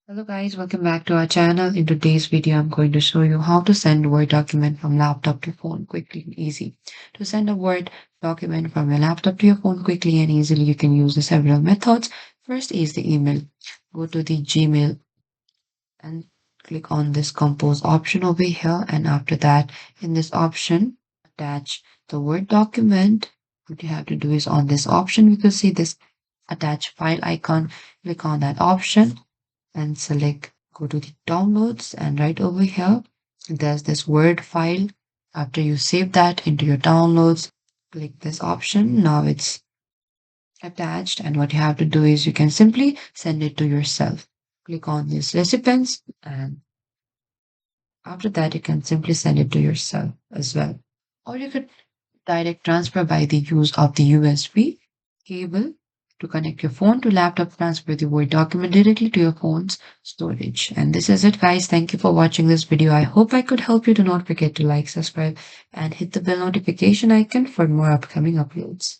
Hello guys, welcome back to our channel. In today's video, I'm going to show you how to send Word document from laptop to phone quickly and easy. To send a Word document from your laptop to your phone quickly and easily, you can use the several methods. First is the email. Go to the Gmail and click on this compose option over here. And after that, in this option, attach the Word document. What you have to do is on this option, you can see this attach file icon. Click on that option and select go to the downloads, and right over here there's this Word file. After you save that into your downloads, click this option. Now it's attached, and what you have to do is you can simply send it to yourself. Click on these recipients, and after that you can simply send it to yourself as well, or you could direct transfer by the use of the USB cable to connect your phone to laptop. Transfer the Word document directly to your phone's storage. And this is it, guys. Thank you for watching this video. I hope I could help you. Do not forget to like, subscribe, and hit the bell notification icon for more upcoming uploads.